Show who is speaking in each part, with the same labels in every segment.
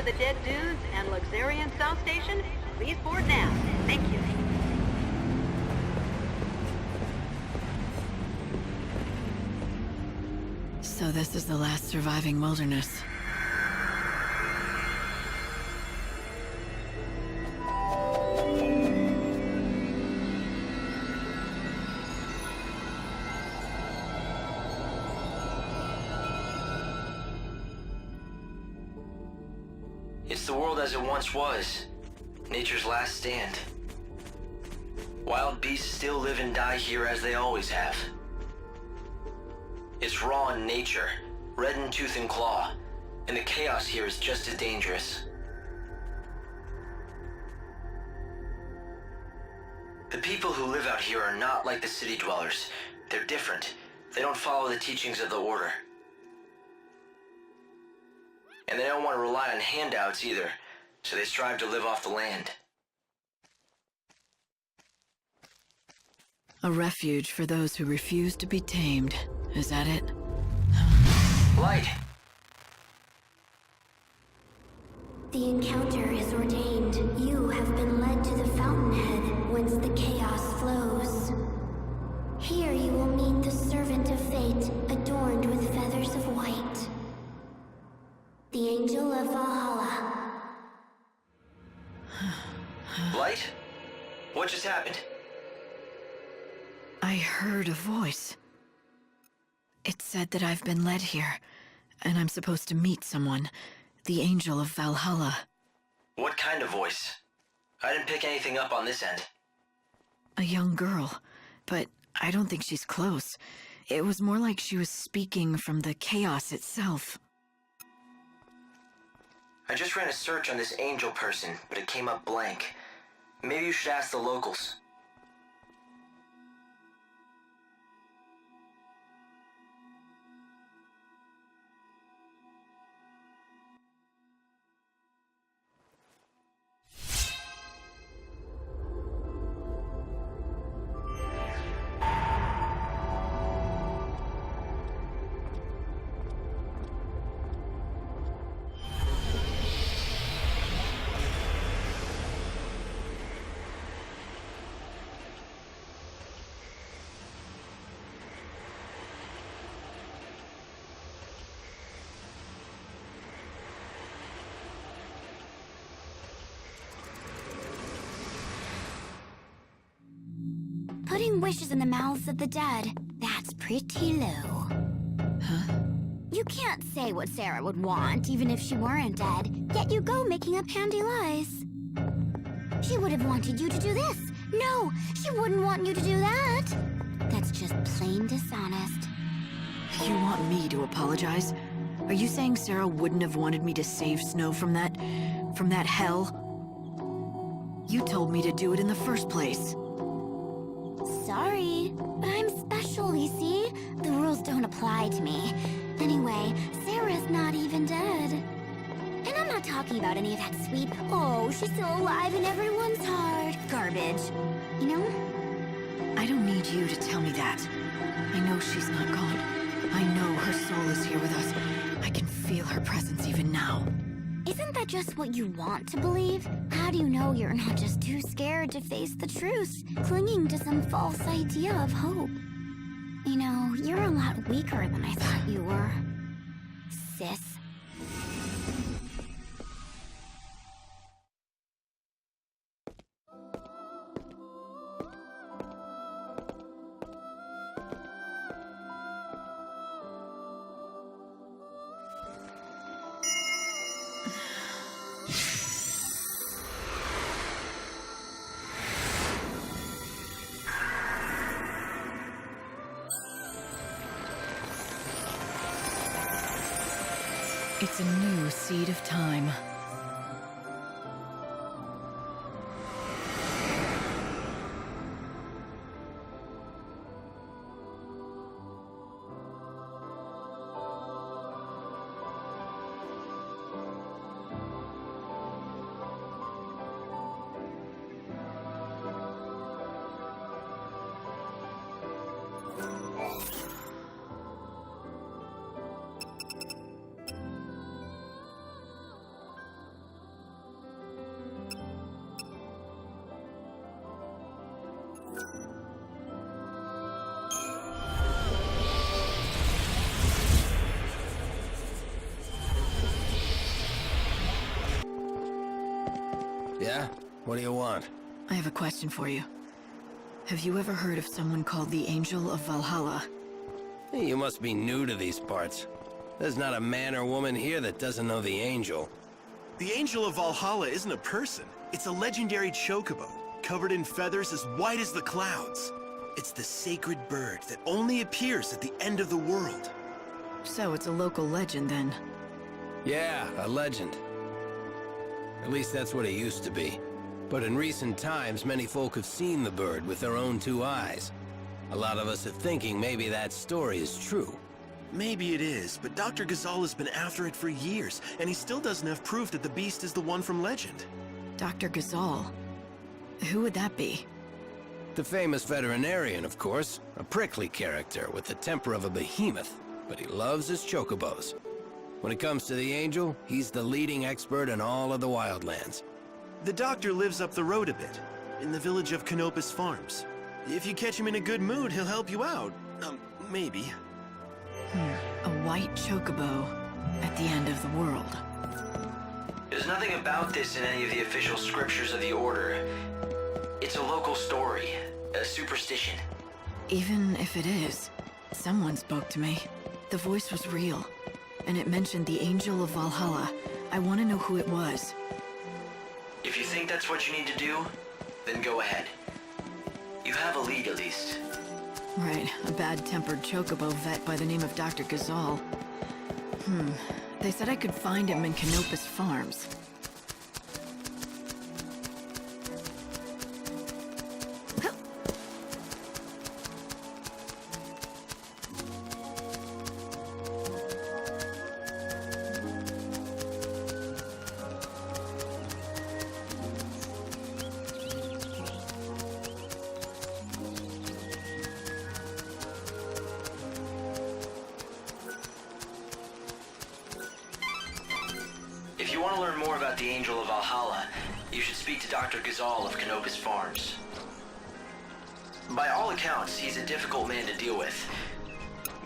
Speaker 1: the Dead Dunes and Luxurian South Station, please board now. Thank you.
Speaker 2: So this is the last surviving wilderness.
Speaker 3: It's the world as it once was. Nature's last stand. Wild beasts still live and die here as they always have. It's raw in nature, red in tooth and claw, and the chaos here is just as dangerous. The people who live out here are not like the city dwellers. They're different. They don't follow the teachings of the Order. And they don't want to rely on handouts either, so they strive to live off the land.
Speaker 2: A refuge for those who refuse to be tamed. Is that it?
Speaker 3: Light!
Speaker 4: The encounter is ordained. You have been led to the fountainhead, whence the chaos flows. Here you will meet the servant of fate, adorned with feathers of white. The Angel of Valhalla.
Speaker 3: Light? What just happened?
Speaker 2: I heard a voice. It said that I've been led here, and I'm supposed to meet someone. The Angel of Valhalla.
Speaker 3: What kind of voice? I didn't pick anything up on this end.
Speaker 2: A young girl, but I don't think she's close. It was more like she was speaking from the chaos itself.
Speaker 3: I just ran a search on this angel person, but it came up blank. Maybe you should ask the locals.
Speaker 4: Putting wishes in the mouths of the dead, that's pretty low.
Speaker 2: Huh?
Speaker 4: You can't say what Sarah would want, even if she weren't dead, yet you go making up handy lies. She would have wanted you to do this. No, she wouldn't want you to do that. That's just plain dishonest.
Speaker 2: You want me to apologize? Are you saying Sarah wouldn't have wanted me to save Snow from that hell? You told me to do it in the first place.
Speaker 4: Sorry, but I'm special, you see? The rules don't apply to me. Anyway, Sarah's not even dead. And I'm not talking about any of that sweet, oh, she's still alive in everyone's heart garbage. You know?
Speaker 2: I don't need you to tell me that. I know she's not gone. I know her soul is here with us. I can feel her presence even now.
Speaker 4: Isn't that just what you want to believe? How do you know you're not just too scared to face the truth, clinging to some false idea of hope? You know, you're a lot weaker than I thought you were, sis.
Speaker 2: It's a new seed of time.
Speaker 5: Yeah? What do you want?
Speaker 2: I have a question for you. Have you ever heard of someone called the Angel of Valhalla?
Speaker 5: Hey, you must be new to these parts. There's not a man or woman here that doesn't know the Angel.
Speaker 6: The Angel of Valhalla isn't a person. It's a legendary chocobo, covered in feathers as white as the clouds. It's the sacred bird that only appears at the end of the world.
Speaker 2: So it's a local legend then.
Speaker 5: Yeah, a legend. At least that's what it used to be. But in recent times, many folk have seen the bird with their own two eyes. A lot of us are thinking maybe that story is true.
Speaker 6: Maybe it is, but Dr. Ghazal has been after it for years, and he still doesn't have proof that the beast is the one from Legend.
Speaker 2: Dr. Ghazal? Who would that be?
Speaker 5: The famous veterinarian, of course. A prickly character with the temper of a behemoth, but he loves his chocobos. When it comes to the Angel, he's the leading expert in all of the Wildlands.
Speaker 6: The doctor lives up the road a bit, in the village of Canopus Farms. If you catch him in a good mood, he'll help you out. Maybe.
Speaker 2: A white chocobo at the end of the world.
Speaker 3: There's nothing about this in any of the official scriptures of the Order. It's a local story, a superstition.
Speaker 2: Even if it is, someone spoke to me. The voice was real, and it mentioned the Angel of Valhalla. I want to know who it was.
Speaker 3: If you think that's what you need to do, then go ahead. You have a lead, at least.
Speaker 2: Right, a bad-tempered chocobo vet by the name of Dr. Ghazal. They said I could find him in Canopus Farms.
Speaker 3: If you want to learn more about the Angel of Valhalla, you should speak to Dr. Ghazal of Canopus Farms. By all accounts, he's a difficult man to deal with.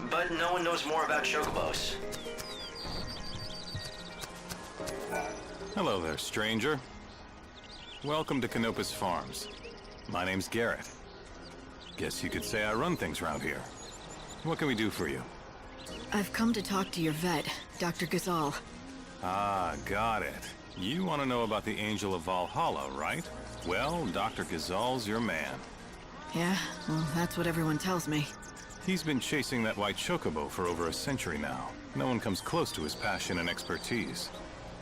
Speaker 3: But no one knows more about chocobos.
Speaker 7: Hello there, stranger. Welcome to Canopus Farms. My name's Garrett. Guess you could say I run things around here. What can we do for you?
Speaker 2: I've come to talk to your vet, Dr. Ghazal.
Speaker 7: Ah, got it. You want to know about the Angel of Valhalla, right? Well, Dr. Ghazal's your man.
Speaker 2: Yeah, well, that's what everyone tells me.
Speaker 7: He's been chasing that white chocobo for over a century now. No one comes close to his passion and expertise.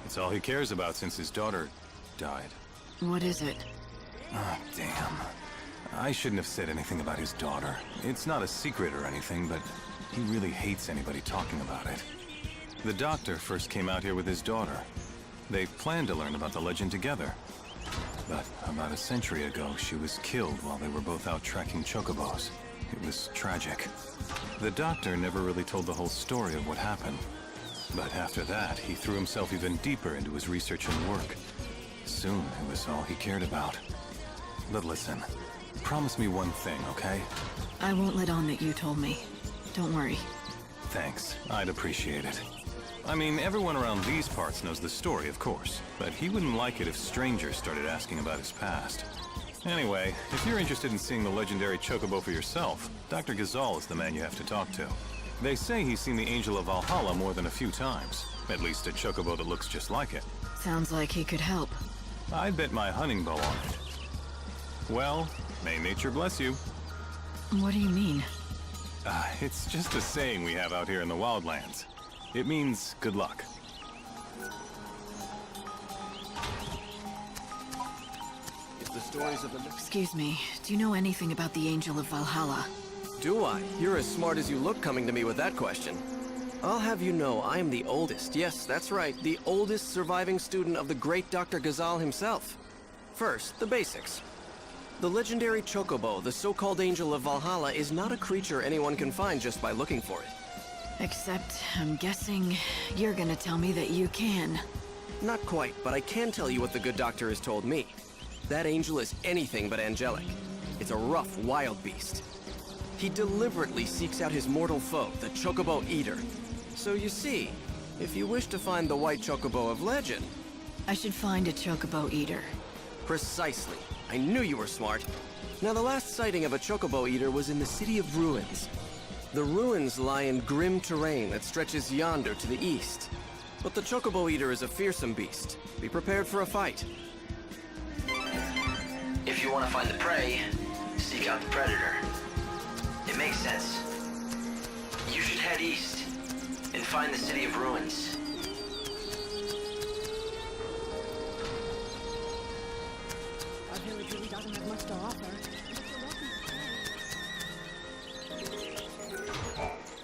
Speaker 7: It's all he cares about since his daughter died.
Speaker 2: What is it?
Speaker 7: Ah, damn. I shouldn't have said anything about his daughter. It's not a secret or anything, but he really hates anybody talking about it. The doctor first came out here with his daughter. They planned to learn about the legend together. But about a century ago, she was killed while they were both out tracking chocobos. It was tragic. The doctor never really told the whole story of what happened. But after that, he threw himself even deeper into his research and work. Soon, it was all he cared about. But listen, promise me one thing, okay?
Speaker 2: I won't let on that you told me. Don't worry.
Speaker 7: Thanks. I'd appreciate it. I mean, everyone around these parts knows the story, of course, but he wouldn't like it if strangers started asking about his past. Anyway, if you're interested in seeing the legendary chocobo for yourself, Dr. Ghazal is the man you have to talk to. They say he's seen the Angel of Valhalla more than a few times. At least a chocobo that looks just like it.
Speaker 2: Sounds like he could help.
Speaker 7: I'd bet my hunting bow on it. Well, may nature bless you.
Speaker 2: What do you mean?
Speaker 7: It's just a saying we have out here in the Wildlands. It means good luck.
Speaker 8: It's the stories of the...
Speaker 2: Excuse me, do you know anything about the Angel of Valhalla?
Speaker 8: Do I? You're as smart as you look coming to me with that question. I'll have you know I am the oldest, yes, that's right, the oldest surviving student of the great Dr. Ghazal himself. First, the basics. The legendary chocobo, the so-called Angel of Valhalla, is not a creature anyone can find just by looking for it.
Speaker 2: Except, I'm guessing you're gonna tell me that you can.
Speaker 8: Not quite, but I can tell you what the good doctor has told me. That angel is anything but angelic. It's a rough, wild beast. He deliberately seeks out his mortal foe, the Chocobo Eater. So you see, if you wish to find the white Chocobo of legend...
Speaker 2: I should find a Chocobo Eater.
Speaker 8: Precisely. I knew you were smart. Now, the last sighting of a Chocobo Eater was in the City of Ruins. The ruins lie in grim terrain that stretches yonder to the east. But the Chocobo Eater is a fearsome beast. Be prepared for a fight.
Speaker 3: If you want to find the prey, seek out the predator. It makes sense. You should head east and find the City of Ruins.
Speaker 9: Our village really doesn't have much to offer.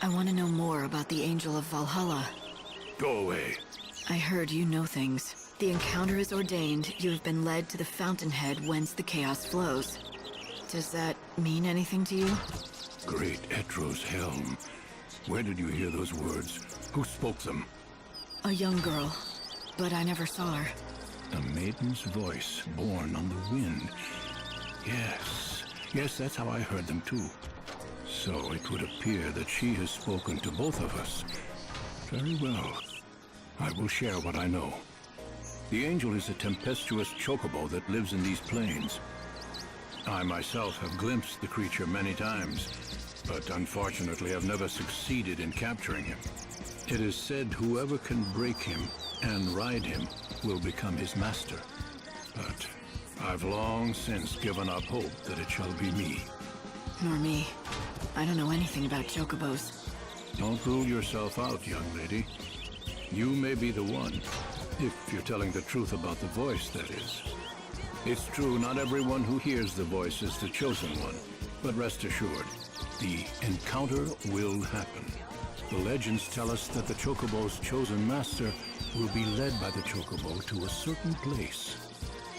Speaker 2: I want to know more about the Angel of Valhalla.
Speaker 10: Go away.
Speaker 2: I heard you know things. The encounter is ordained. You have been led to the fountainhead whence the chaos flows. Does that mean anything to you?
Speaker 10: Great Etro's helm. Where did you hear those words? Who spoke them?
Speaker 2: A young girl, but I never saw her.
Speaker 10: A maiden's voice born on the wind. Yes, that's how I heard them too. So it would appear that she has spoken to both of us. Very well. I will share what I know. The angel is a tempestuous chocobo that lives in these plains. I myself have glimpsed the creature many times, but unfortunately have never succeeded in capturing him. It is said whoever can break him and ride him will become his master. But I've long since given up hope that it shall be me.
Speaker 2: Nor me. I don't know anything about chocobos.
Speaker 10: Don't rule yourself out, young lady. You may be the one, if you're telling the truth about the voice, that is. It's true, not everyone who hears the voice is the chosen one, but rest assured, the encounter will happen. The legends tell us that the chocobo's chosen master will be led by the chocobo to a certain place.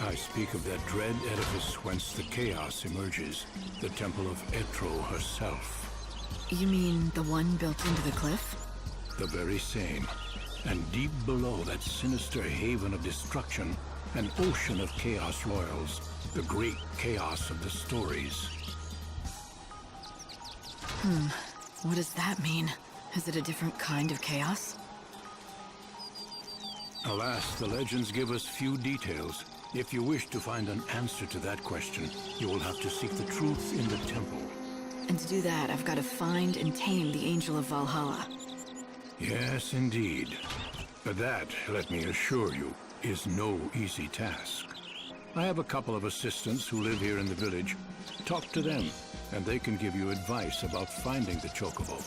Speaker 10: I speak of that dread edifice whence the chaos emerges, the temple of Etro herself.
Speaker 2: You mean the one built into the cliff?
Speaker 10: The very same. And deep below that sinister haven of destruction, an ocean of chaos roils, the great chaos of the stories.
Speaker 2: What does that mean? Is it a different kind of chaos?
Speaker 10: Alas, the legends give us few details. If you wish to find an answer to that question, you will have to seek the truth in the temple.
Speaker 2: And to do that, I've got to find and tame the Angel of Valhalla.
Speaker 10: Yes, indeed. But that, let me assure you, is no easy task. I have a couple of assistants who live here in the village. Talk to them, and they can give you advice about finding the chocobo.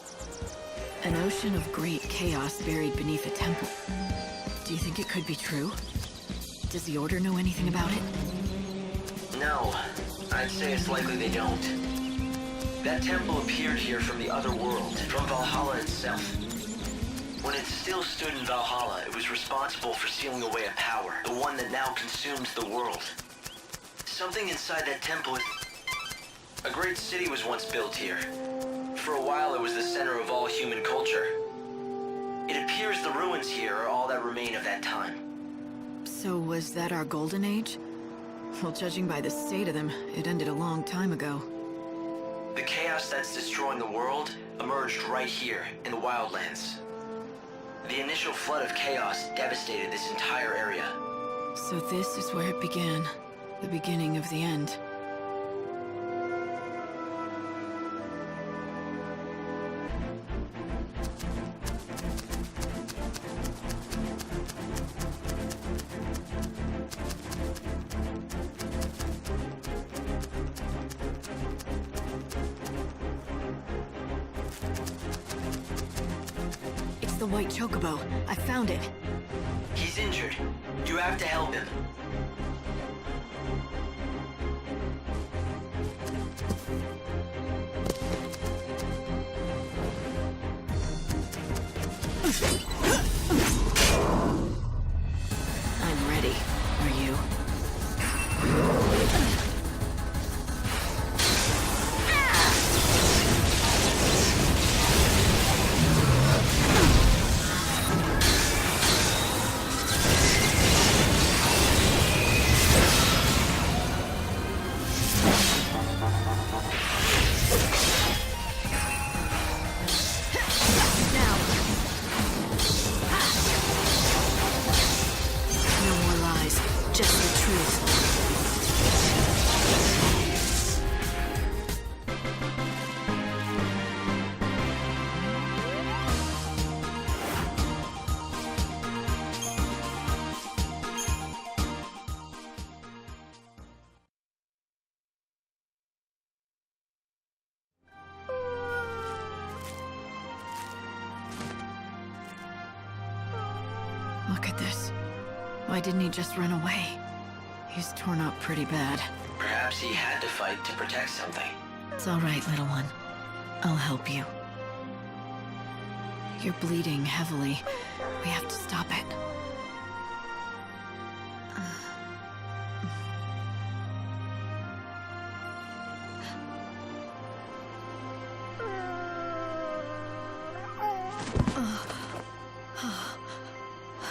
Speaker 2: An ocean of great chaos buried beneath a temple. Do you think it could be true? Does the Order know anything about it?
Speaker 3: No, I'd say it's likely they don't. That temple appeared here from the other world, from Valhalla itself. When it still stood in Valhalla, it was responsible for sealing away a power, the one that now consumes the world. Something inside that temple... A great city was once built here. For a while, it was the center of all human culture. It appears the ruins here are all that remain of that time.
Speaker 2: So was that our golden age? Well, judging by the state of them, it ended a long time ago.
Speaker 3: The chaos that's destroying the world emerged right here in the Wildlands. The initial flood of chaos devastated this entire area.
Speaker 2: So this is where it began. The beginning of the end. The white chocobo. I found it.
Speaker 3: He's injured. You have to help him.
Speaker 2: I'm ready. Are you? Look at this. Why didn't he just run away? He's torn up pretty bad.
Speaker 3: Perhaps he had to fight to protect something.
Speaker 2: It's all right, little one. I'll help you. You're bleeding heavily. We have to stop it.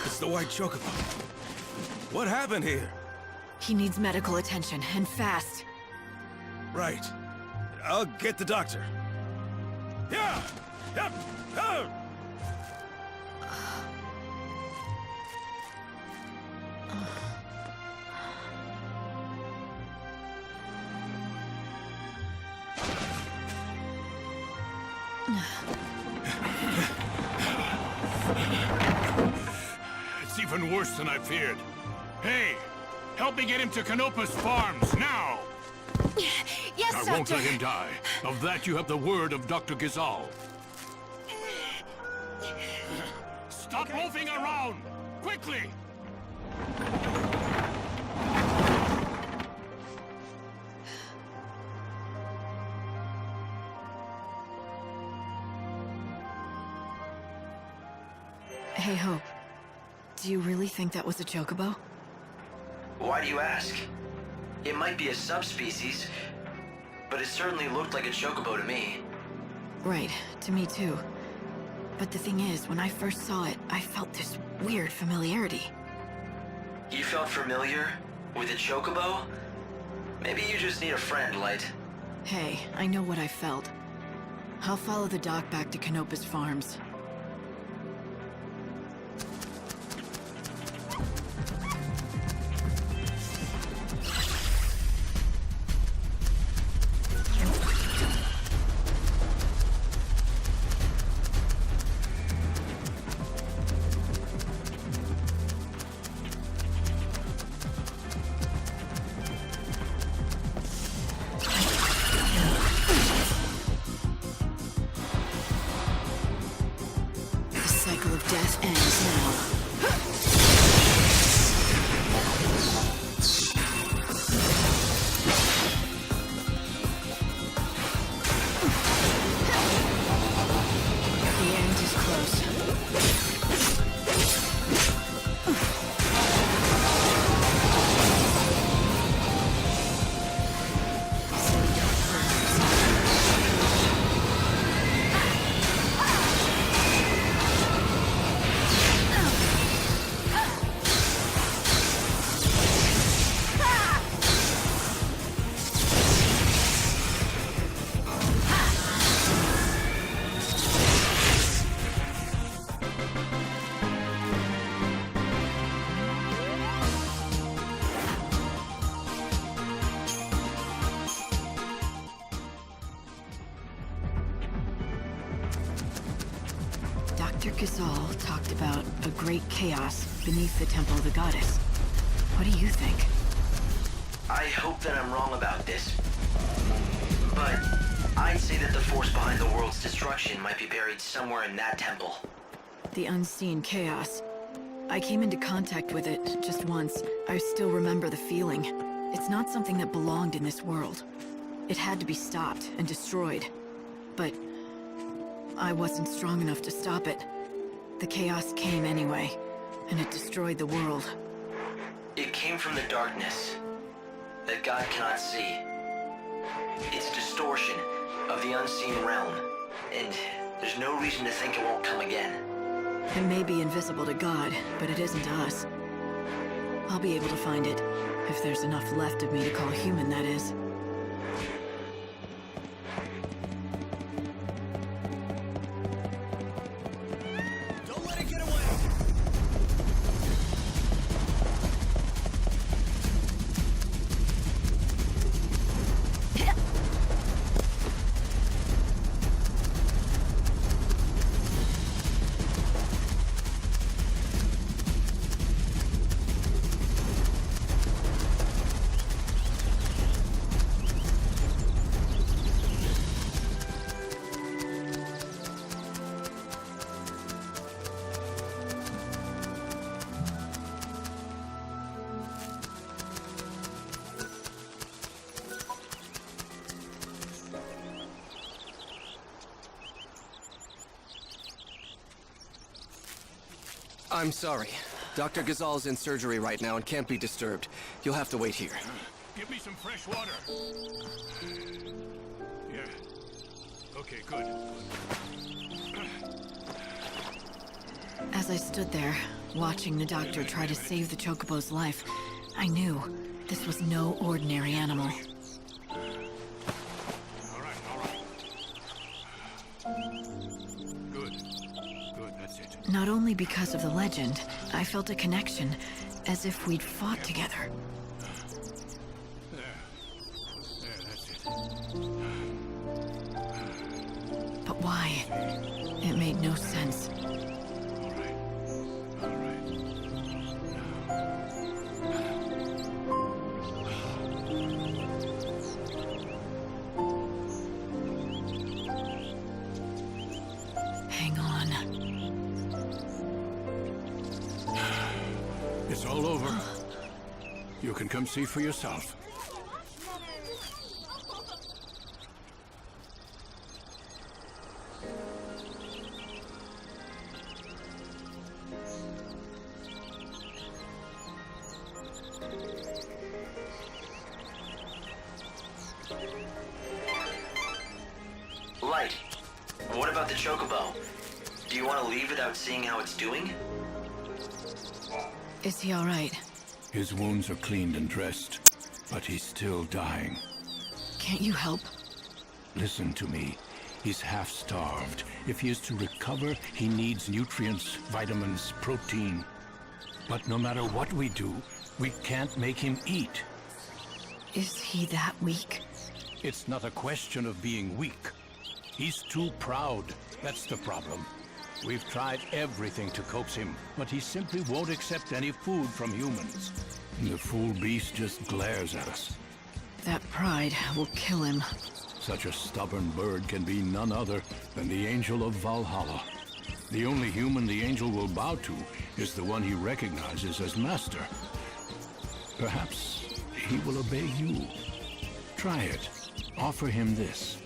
Speaker 11: It's the white chocobo. What happened here?
Speaker 2: He needs medical attention, and fast.
Speaker 11: Right. I'll get the doctor. Yeah! Yep! Oh!
Speaker 10: It's even worse than I feared. Hey, help me get him to Canopus Farms, now!
Speaker 2: Yes,
Speaker 10: I won't let him die. Of that you have the word of Dr. Gazal. Stop moving around! Quickly!
Speaker 2: Hey, Hope. Do you really think that was a chocobo?
Speaker 3: Why do you ask? It might be a subspecies, but it certainly looked like a chocobo to me.
Speaker 2: Right, to me too. But the thing is, when I first saw it, I felt this weird familiarity.
Speaker 3: You felt familiar with a chocobo? Maybe you just need a friend, Light.
Speaker 2: Hey, I know what I felt. I'll follow the doc back to Canopus Farms. Death ends now. The end is close. Dr. Gazal talked about a great chaos beneath the Temple of the Goddess. What do you think?
Speaker 3: I hope that I'm wrong about this, but I'd say that the force behind the world's destruction might be buried somewhere in that temple.
Speaker 2: The unseen chaos. I came into contact with it just once. I still remember the feeling. It's not something that belonged in this world. It had to be stopped and destroyed. But I wasn't strong enough to stop it. The chaos came anyway, and it destroyed the world.
Speaker 3: It came from the darkness that God cannot see. It's a distortion of the unseen realm, and there's no reason to think it won't come again.
Speaker 2: It may be invisible to God, but it isn't to us. I'll be able to find it, if there's enough left of me to call human, that is.
Speaker 11: Don't let it get away!
Speaker 8: I'm sorry. Dr. Gazal's in surgery right now and can't be disturbed. You'll have to wait here.
Speaker 10: Give me some fresh water. Yeah. Okay, good.
Speaker 2: As I stood there, watching the doctor try to save the Chocobo's life, I knew this was no ordinary animal.
Speaker 10: All right, all right. Good. Good, that's it.
Speaker 2: Not only because of the legend, I felt a connection, as if we'd fought together.
Speaker 10: There, that's it.
Speaker 2: But why? It made no sense.
Speaker 10: All right. All right.
Speaker 2: Hang on.
Speaker 10: It's all over. You can come see for yourself.
Speaker 3: Light, what about the Chocobo? Do you want to leave without seeing how it's doing?
Speaker 2: Is he all right?
Speaker 10: His wounds are cleaned and dressed, but he's still dying.
Speaker 2: Can't you help?
Speaker 10: Listen to me. He's half-starved. If he is to recover, he needs nutrients, vitamins, protein. But no matter what we do, we can't make him eat.
Speaker 2: Is he that weak?
Speaker 10: It's not a question of being weak. He's too proud. That's the problem. We've tried everything to coax him, but he simply won't accept any food from humans. The fool beast just glares at us.
Speaker 2: That pride will kill him.
Speaker 10: Such a stubborn bird can be none other than the Angel of Valhalla. The only human the Angel will bow to is the one he recognizes as master. Perhaps he will obey you. Try it. Offer him this.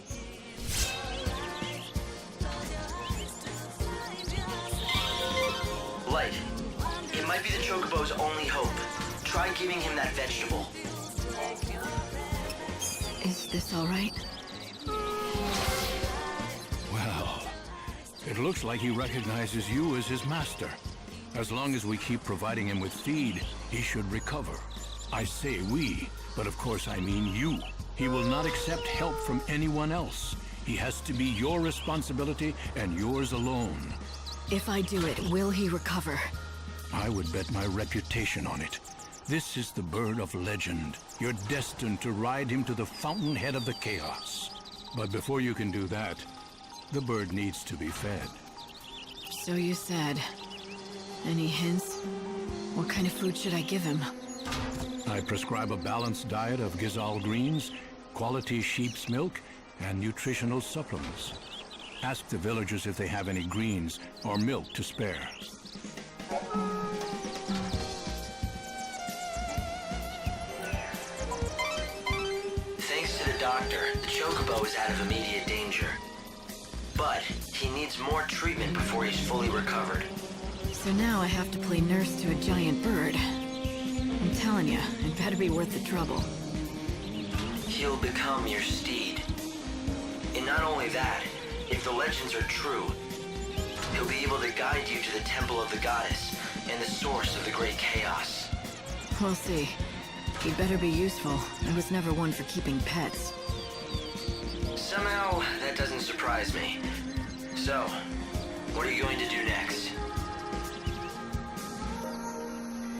Speaker 3: Light, it might be the Chocobo's only hope. Try giving him that vegetable.
Speaker 2: Is this all right?
Speaker 10: Well, it looks like he recognizes you as his master. As long as we keep providing him with feed, he should recover. I say we, but of course I mean you. He will not accept help from anyone else. He has to be your responsibility and yours alone.
Speaker 2: If I do it, will he recover?
Speaker 10: I would bet my reputation on it. This is the bird of legend. You're destined to ride him to the fountainhead of the chaos. But before you can do that, the bird needs to be fed.
Speaker 2: So you said. Any hints? What kind of food should I give him?
Speaker 10: I prescribe a balanced diet of Gazal greens, quality sheep's milk, and nutritional supplements. Ask the villagers if they have any greens or milk to spare.
Speaker 3: Thanks to the doctor, the Chocobo is out of immediate danger. But he needs more treatment before he's fully recovered.
Speaker 2: So now I have to play nurse to a giant bird. I'm telling you, it better be worth the trouble.
Speaker 3: He'll become your steed. And not only that, if the legends are true, he'll be able to guide you to the temple of the goddess and the source of the great chaos.
Speaker 2: We'll see. He'd better be useful. I was never one for keeping pets.
Speaker 3: Somehow, that doesn't surprise me. So, what are you going to do next?